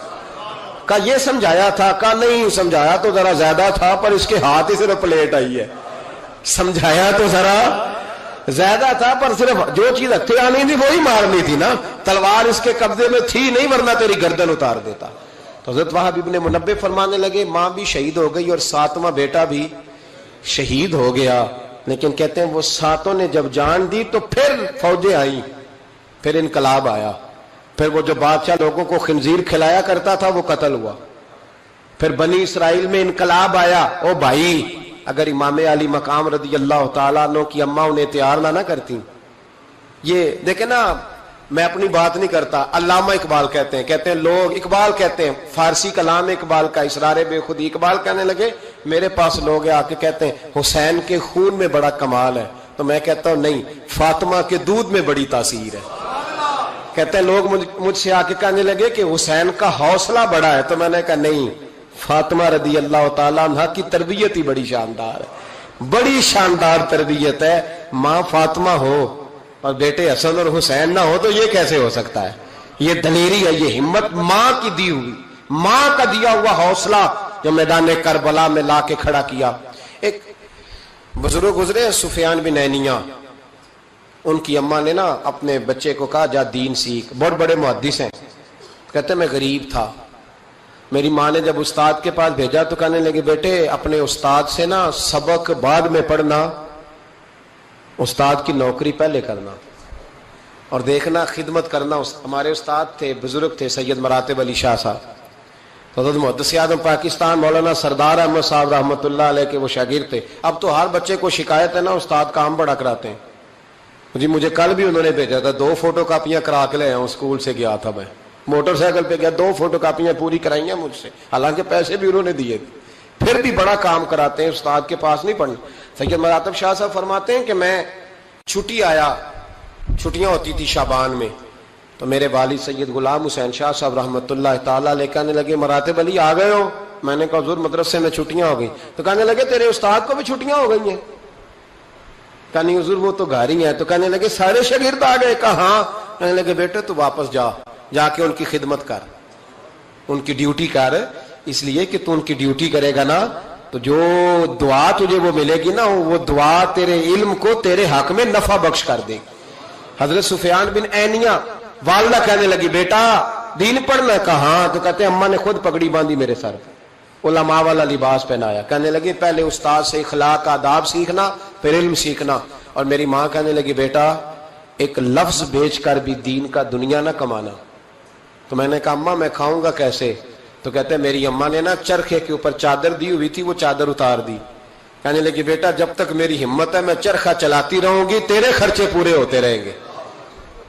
کہا یہ سمجھایا تھا, کہا نہیں سمجھایا تو ذرا زیادہ تھا پر اس کے ہاتھ ہی صرف پلیٹ آئی ہے. سمجھایا تو ذرا زیادہ تھا پر صرف جو چیز ہتھے آنی تھی وہی مارنی تھی نا, تلوار اس کے قبضے میں تھی نہیں ورنہ تیری گردن اتار دیتا. تو حضرت وہب ابن منبہ فرمانے لگے ماں بھی شہید ہو گئی اور ساتواں بیٹا بھی شہید ہو گیا, لیکن کہتے ہیں وہ ساتوں نے جب جان دی تو پھر فوجیں آئیں, پھر انقلاب آیا, پھر وہ جو بادشاہ لوگوں کو خنزیر کھلایا کرتا تھا وہ قتل ہوا, پھر بنی اسرائیل میں انقلاب آیا. او بھائی اگر امام علی مقام رضی اللہ تعالیٰ عنہ کی اماں انہیں تیار نہ کرتی. یہ دیکھیں نا, میں اپنی بات نہیں کرتا, علامہ اقبال کہتے ہیں لوگ, اقبال کہتے ہیں فارسی کلام اقبال کا اسرار بے خودی, اقبال کہنے لگے میرے پاس لوگ آ کے کہتے ہیں حسین کے خون میں بڑا کمال ہے, تو میں کہتا ہوں نہیں, فاطمہ کے دودھ میں بڑی تاثیر ہے. کہتے ہیں لوگ مجھ سے آ کے کہنے لگے کہ حسین کا حوصلہ بڑا ہے, تو میں نے کہا نہیں, فاطمہ رضی اللہ تعالیٰ عنہ کی تربیت ہی بڑی شاندار ہے, بڑی شاندار تربیت ہے. ماں فاطمہ ہو اور بیٹے حسن اور حسین نہ ہو تو یہ کیسے ہو سکتا ہے؟ یہ دلیری ہے, یہ ہمت ماں کی دی ہوئی, ماں کا دیا ہوا حوصلہ جو میدان کربلا میں لا کے کھڑا کیا. ایک بزرگ گزرے سفیان بن عینیہ, ان کی اماں نے نا اپنے بچے کو کہا جا دین سیکھ, بہت بڑے محدث ہیں. کہتے میں غریب تھا, میری ماں نے جب استاد کے پاس بھیجا تو کہنے لگے بیٹے اپنے استاد سے نا سبق بعد میں پڑھنا, استاد کی نوکری پہلے کرنا اور دیکھنا خدمت کرنا. ہمارے استاد تھے, بزرگ تھے, سید مراتب علی شاہ صاحب, تو حضرت محدث اعظم پاکستان مولانا سردار احمد صاحب رحمۃ اللہ علیہ کے وہ شاگرد تھے. اب تو ہر بچے کو شکایت ہے نا استاد کام بڑا کراتے ہیں. جی مجھے کل بھی انہوں نے بھیجا تھا, 2 فوٹو کاپیاں کرا کے لے آؤں, اسکول سے گیا تھا میں, موٹر سائیکل پہ گیا, 2 فوٹو کاپیاں پوری کرائی ہیں مجھ سے, حالانکہ پیسے بھی انہوں نے دیے, پھر بھی بڑا کام کراتے ہیں, استاد کے پاس نہیں پڑھنا. سید مراتب شاہ صاحب فرماتے ہیں کہ میں چھٹی آیا, چھٹیاں ہوتی تھی شعبان میں, تو میرے والد سید غلام حسین شاہ صاحب رحمۃ اللہ تعالیٰ علیہ کہنے لگے مراتب علی آ گئے ہو؟ میں نے کہا حضور مدرسے میں چھٹیاں ہو گئی. تو کہنے لگے تیرے استاد کو بھی چھٹیاں ہو گئی ہیں؟ کہا نہیں حضور وہ تو گھر ہی ہیں. تو کہنے لگے سارے شاگرد آ گئے؟ کہا ہاں. کہنے لگے بیٹے تو واپس جا کے ان کی خدمت کر, ان کی ڈیوٹی کر, اس لیے کہ تو ان کی ڈیوٹی کرے گا نا تو جو دعا تجھے وہ ملے گی نا, وہ دعا تیرے علم کو تیرے حق میں نفع بخش کر دے گی. حضرت سفیان بن عینیہ والدہ کہنے لگی بیٹا دین پڑھنا؟ کہا ہاں. تو کہتے ہیں اماں نے خود پگڑی باندھی میرے سر پہ, علماء والا لباس پہنایا. کہنے لگی پہلے استاد سے اخلاق آداب سیکھنا, پھر علم سیکھنا. اور میری ماں کہنے لگی بیٹا ایک لفظ بیچ کر بھی دین کا دنیا نہ کمانا. تو میں نے کہا اماں میں کھاؤں گا کیسے؟ تو کہتے ہیں میری اماں نے نا چرخے کے اوپر چادر دی ہوئی تھی, وہ چادر اتار دی. کہنے لگی بیٹا جب تک میری ہمت ہے میں چرخہ چلاتی رہوں گی, تیرے خرچے پورے ہوتے رہیں گے.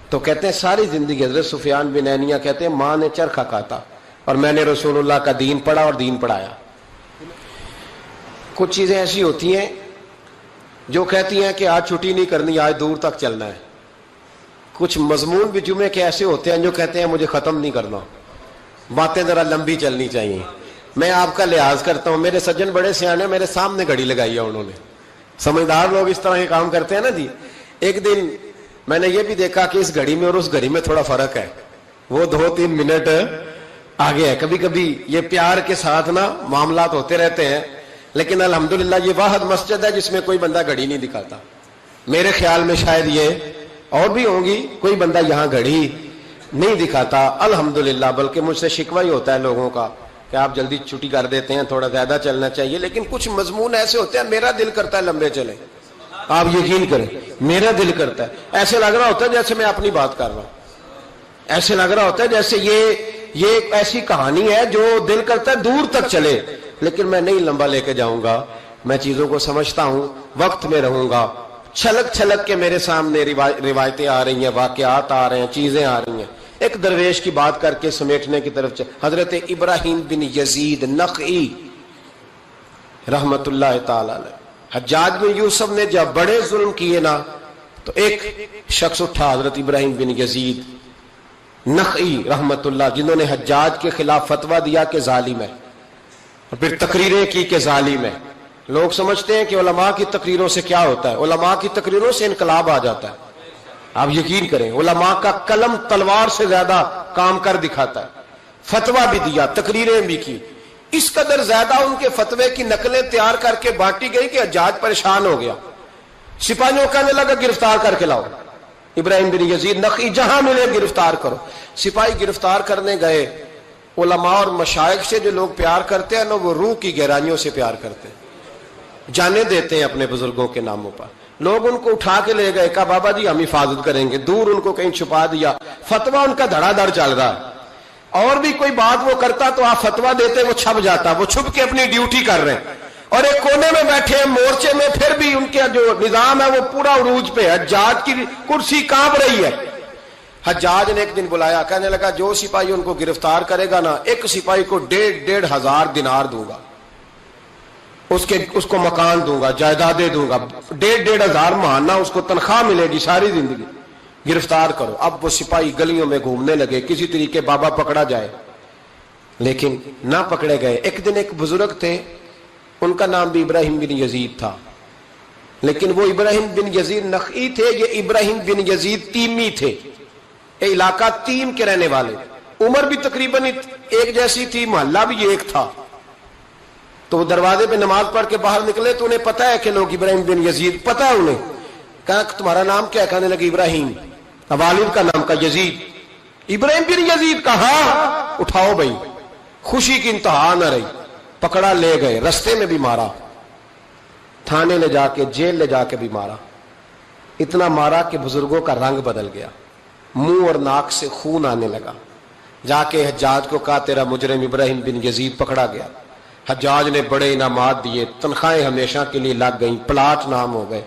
تو کہتے ہیں ساری زندگی حضرت سفیان بن عینیہ کہتے ہیں ماں نے چرخہ کاتا اور میں نے رسول اللہ کا دین پڑھا اور دین پڑھایا. کچھ چیزیں ایسی ہوتی ہیں جو کہتی ہیں کہ آج چھٹی نہیں کرنی, آج دور تک چلنا ہے. کچھ مضمون بھی جمعے کے ایسے ہوتے ہیں جو کہتے ہیں مجھے ختم نہیں کرنا, باتیں ذرا لمبی چلنی چاہیے. میں آپ کا لحاظ کرتا ہوں, میرے سجن بڑے سیانے, میرے سامنے گھڑی لگائی ہے انہوں نے, سمجھدار لوگ اس طرح کے کام کرتے ہیں نا جی. ایک دن میں نے یہ بھی دیکھا کہ اس گھڑی میں اور اس گھڑی میں تھوڑا فرق ہے, وہ 2-3 منٹ آگے ہے. کبھی کبھی یہ پیار کے ساتھ نا معاملات ہوتے رہتے ہیں, لیکن الحمدللہ یہ واحد مسجد ہے جس میں کوئی بندہ گھڑی نہیں دکھاتا. میرے خیال میں شاید یہ اور بھی ہوں گی, کوئی بندہ یہاں گھڑی نہیں دکھاتا الحمدللہ. بلکہ مجھ سے شکوہ ہی ہوتا ہے لوگوں کا کہ آپ جلدی چھٹی کر دیتے ہیں, تھوڑا زیادہ چلنا چاہیے. لیکن کچھ مضمون ایسے ہوتے ہیں میرا دل کرتا ہے لمبے چلیں, آپ یقین کریں میرا دل کرتا ہے. ایسے لگ رہا ہوتا ہے جیسے میں اپنی بات کر رہا ہوں, ایسے لگ رہا ہوتا ہے جیسے یہ ایسی کہانی ہے جو دل کرتا ہے دور تک چلے, لیکن میں نہیں لمبا لے کے جاؤں گا. میں چیزوں کو سمجھتا ہوں, وقت میں رہوں گا. چھلک چھلک کے میرے سامنے روایتیں آ رہی ہیں, واقعات آ رہے ہیں, چیزیں آ رہی ہیں. ایک درویش کی بات کر کے سمیٹنے کی طرف حضرت ابراہیم بن یزید نخعی رحمت اللہ تعالی علیہ, حجاج بن یوسف نے جب بڑے ظلم کیے نا تو ایک شخص اٹھا حضرت ابراہیم بن یزید نخعی رحمت اللہ، جنہوں نے حجاج کے خلاف فتویٰ دیا کہ ظالم ہے، اور پھر تقریریں کی کہ ظالم ہے۔ لوگ سمجھتے ہیں کہ علماء کی تقریروں سے کیا ہوتا ہے، علماء کی تقریروں سے انقلاب آ جاتا ہے۔ آپ یقین کریں، علماء کا قلم تلوار سے زیادہ کام کر دکھاتا ہے۔ فتویٰ بھی دیا، تقریریں بھی کی، اس قدر زیادہ ان کے فتوے کی نقلیں تیار کر کے بانٹی گئی کہ حجاج پریشان ہو گیا۔ سپاہیوں کہنے لگا گرفتار کر کے لاؤ ابراہیم بن یزید نخعی، جہاں ملے گرفتار کرو۔ سپاہی گرفتار کرنے گئے۔ علماء اور مشائخ سے جو لوگ پیار کرتے ہیں نا، وہ روح کی گہرائیوں سے پیار کرتے ہیں، جانے دیتے ہیں اپنے بزرگوں کے ناموں پر۔ لوگ ان کو اٹھا کے لے گئے، کہا بابا جی ہم حفاظت کریں گے، دور ان کو کہیں چھپا دیا۔ فتویٰ ان کا دھڑا دھڑ چل رہا ہے، اور بھی کوئی بات وہ کرتا تو آپ فتویٰ دیتے، وہ چھپ جاتا، وہ چھپ کے اپنی ڈیوٹی کر رہے ہیں، اور ایک کونے میں بیٹھے ہیں مورچے میں، پھر بھی ان کا جو نظام ہے وہ پورا عروج پہ ہے، حجاج کی کرسی کانپ رہی ہے۔ حجاج نے ایک دن بلایا، کہنے لگا جو سپاہی ان کو گرفتار کرے گا نا، ایک سپاہی کو 1,500 دینار دوں گا، اس کو مکان دوں گا، جائیدادیں دوں گا، 1,500 ماہانہ اس کو تنخواہ ملے گی ساری زندگی، گرفتار کرو۔ اب وہ سپاہی گلیوں میں گھومنے لگے، کسی طریقے بابا پکڑا جائے، لیکن نہ پکڑے گئے۔ ایک دن ایک بزرگ تھے، ان کا نام بھی ابراہیم بن یزید تھا، لیکن وہ ابراہیم بن یزید نخعی تھے، یہ ابراہیم بن یزید تیمی تھے، یہ علاقہ تیم کے رہنے والے، عمر بھی تقریباً ایک جیسی تھی، محلہ بھی ایک تھا۔ تو وہ دروازے پہ نماز پڑھ کے باہر نکلے تو انہیں پتا ہے کہ لوگ ابراہیم بن یزید، پتا ہے انہیں۔ کہا تمہارا نام کیا ہے؟ کہنے لگے ابراہیم۔ والد کا نام کا یزید۔ ابراہیم بن یزید کہا اٹھاؤ بھائی، خوشی کی انتہا نہ رہی، پکڑا لے گئے، رستے میں بھی مارا، تھانے لے جا کے، جیل لے جا کے بھی مارا، اتنا مارا کہ بزرگوں کا رنگ بدل گیا، منہ اور ناک سے خون آنے لگا۔ جا کے حجاج کو کہا تیرا مجرم ابراہیم بن یزید پکڑا گیا۔ حجاج نے بڑے انعامات دیے، تنخواہیں ہمیشہ کے لیے لگ گئیں، پلاٹ نام ہو گئے۔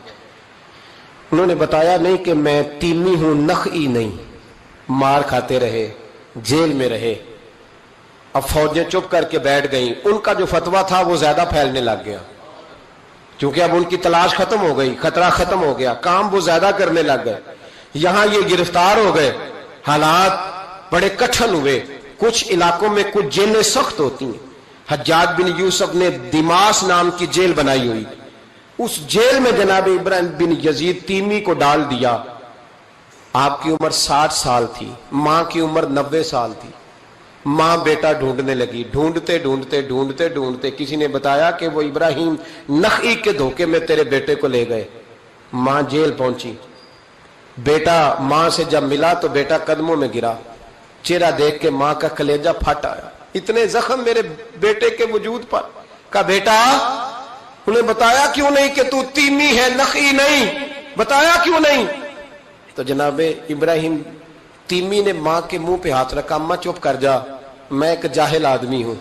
انہوں نے بتایا نہیں کہ میں تیمی ہوں، نخعی نہیں۔ مار کھاتے رہے، جیل میں رہے۔ اب فوجیں چپ کر کے بیٹھ گئیں، ان کا جو فتویٰ تھا وہ زیادہ پھیلنے لگ گیا، کیونکہ اب ان کی تلاش ختم ہو گئی، خطرہ ختم ہو گیا، کام وہ زیادہ کرنے لگ گئے۔ یہاں یہ گرفتار ہو گئے، حالات بڑے کٹھن ہوئے۔ کچھ علاقوں میں کچھ جیلیں سخت ہوتی ہیں۔ حجاج بن یوسف نے دماس نام کی جیل بنائی ہوئی، اس جیل میں جناب ابراہیم بن یزید تیمی کو ڈال دیا۔ آپ کی عمر 60 سال تھی، ماں کی عمر 90 سال تھی۔ ماں بیٹا ڈھونڈنے لگی، ڈھونڈتے ڈھونڈتے ڈھونڈتے ڈھونڈتے کسی نے بتایا کہ وہ ابراہیم نخعی کے دھوکے میں تیرے بیٹے کو لے گئے۔ ماں جیل پہنچی، بیٹا ماں سے جب ملا تو بیٹا قدموں میں گرا، چہرہ دیکھ کے ماں کا کلیجہ پھٹ آیا، اتنے زخم میرے بیٹے کے وجود پر۔ کہا بیٹا، انہیں بتایا کیوں نہیں کہ تو تیمی ہے، نخعی نہیں، بتایا کیوں نہیں؟ تو جناب ابراہیم تیمی نے ماں کے منہ پہ ہاتھ رکھا، اماں چپ کر جا، میں ایک جاہل آدمی ہوں،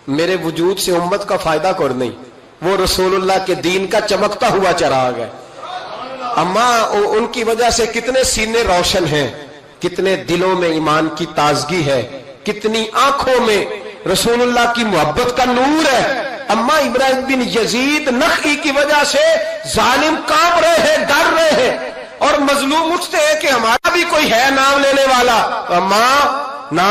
میرے وجود سے امت کا فائدہ کوئی نہیں، وہ رسول اللہ کے دین کا چمکتا ہوا چراغ ہے۔ اماں ان کی وجہ سے کتنے سینے روشن ہیں، کتنے دلوں میں ایمان کی تازگی ہے، کتنی آنکھوں میں رسول اللہ کی محبت کا نور ہے۔ اماں ابراہیم بن یزید نخعی کی وجہ سے ظالم کانپ رہے ہیں، ڈر رہے ہیں، اور مظلوم اٹھتے ہیں کہ ہمارا بھی کوئی ہے نام لینے والا۔ اماں نہ،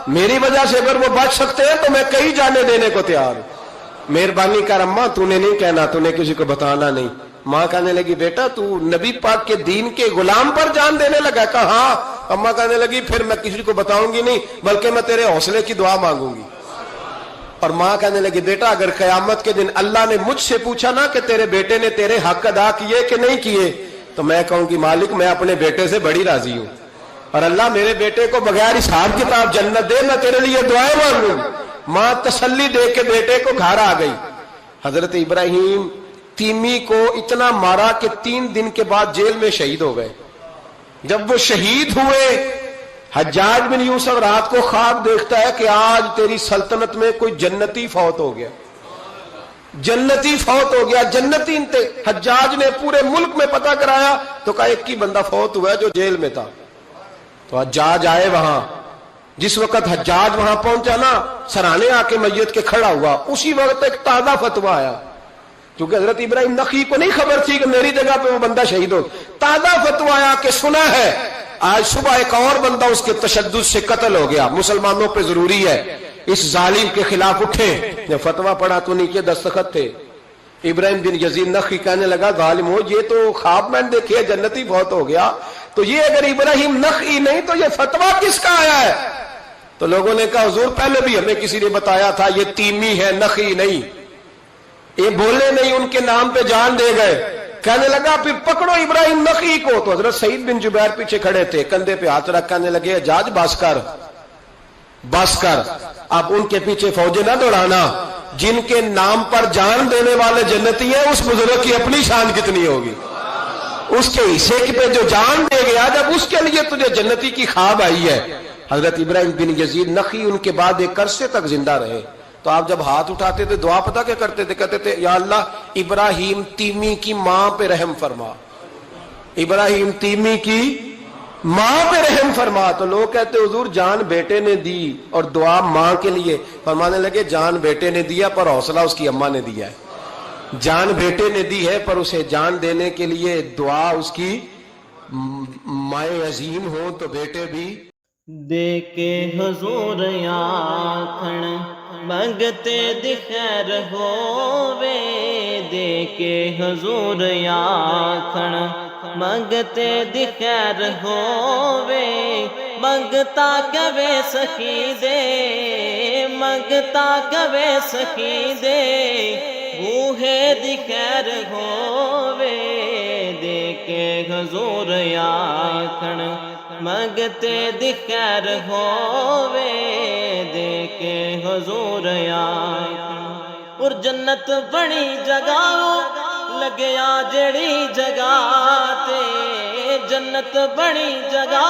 میری وجہ سے اگر وہ بچ سکتے ہیں تو میں کہیں جانے دینے کو تیار ہوں، مہربانی کر اماں، تو نے نہیں کہنا، تو نے کسی کو بتانا نہیں۔ ماں کہنے لگی بیٹا تو نبی پاک کے دین کے غلام پر جان دینے لگا؟ کہا ہاں۔ اماں کہنے لگی پھر میں کسی کو بتاؤں گی نہیں، بلکہ میں تیرے حوصلے کی دعا مانگوں گی۔ اور ماں کہنے لگی بیٹا اگر قیامت کے دن اللہ نے مجھ سے پوچھا نا کہ تیرے بیٹے نے تیرے حق ادا کیے کہ نہیں کیے، تو میں کہوں گی مالک میں اپنے بیٹے سے بڑی راضی ہوں، اور اللہ میرے بیٹے کو بغیر حساب کتاب جنت دے، میں تیرے لیے دعائیں مانگوں۔ ماں تسلی دے کے بیٹے کو گھر آ گئی۔ حضرت ابراہیم تیمی کو اتنا مارا کہ 3 دن کے بعد جیل میں شہید ہو گئے۔ جب وہ شہید ہوئے، حجاج بن یوسف رات کو خواب دیکھتا ہے کہ آج تیری سلطنت میں کوئی جنتی فوت ہو گیا، جنتی فوت ہو گیا، جنتی حجاج نے پورے ملک میں پتہ کرایا تو کہا ایک ہی بندہ فوت ہوا ہے جو جیل میں تھا۔ تو حجاج آئے وہاں، جس وقت حجاج وہاں پہنچا نا، سرانے آ کے میت کے کھڑا ہوا، اسی وقت ایک تازہ فتویٰ آیا، کیونکہ حضرت ابراہیم نخعی کو نہیں خبر تھی کہ میری جگہ پہ وہ بندہ شہید ہو. تازہ فتویٰ آیا کہ سنا ہے آج صبح ایک اور بندہ اس کے تشدد سے قتل ہو گیا, مسلمانوں پہ ضروری ہے اس ظالم کے خلاف اٹھیں. جب فتویٰ پڑھا تو نیچے دستخط تھے. ابراہیم بن یزید نخعی کہنے لگا ظالم ہو, یہ تو خواب میں دیکھے جنتی بہت ہو گیا, تو یہ اگر ابراہیم نخعی نہیں تو یہ فتویٰ کس کا آیا ہے؟ تو لوگوں نے کہا حضور پہلے بھی ہمیں کسی نے بتایا تھا یہ تیمی ہے نخعی نہیں. یہ بولے نہیں, ان کے نام پہ جان دے گئے. کہنے لگا پھر پکڑو ابراہیم نخعی کو. تو حضرت سعید بن جبیر پیچھے کھڑے تھے, کندھے پہ ہاتھ رکھ کہنے لگے حجاج بس کر, اب ان کے پیچھے فوجیں نہ دوڑانا. جن کے نام پر جان دینے والے جنتی ہیں اس بزرگ کی اپنی شان کتنی ہوگی, اس کے حصے پہ جو جان دے گیا جب اس کے لیے تجھے جنتی کی خواب آئی ہے. حضرت ابراہیم بن یزید نخعی ان کے بعد ایک عرصے تک زندہ رہے. تو آپ جب ہاتھ اٹھاتے تھے دعا پتہ کیا کرتے تھے؟ کہتے تھے یا اللہ ابراہیم تیمی کی ماں پہ رحم فرما, ابراہیم تیمی کی ماں پہ رحم فرما. تو لوگ کہتے حضور جان بیٹے نے دی اور دعا ماں کے لیے. فرمانے لگے جان بیٹے نے دیا پر حوصلہ اس کی اماں نے دیا ہے. جان بیٹے نے دی ہے پر اسے جان دینے کے لیے دعا اس کی مائے عظیم ہو تو بیٹے بھی دے کے حضور آکھن منگتے دی خیر ہووے. دے کے حضور آکھن منگتے دی خیر ہووے. منگتا کبے سخی دے, منگتا کبے سخی دے, بوہے دی خیر ہووے. دے کے حضور آکھن منگتے دی خیر ہووے. دے کے حضور آکھن اور جنت بڑی جگہ لگیا جڑی جگہ تے, جنت بڑی جگہ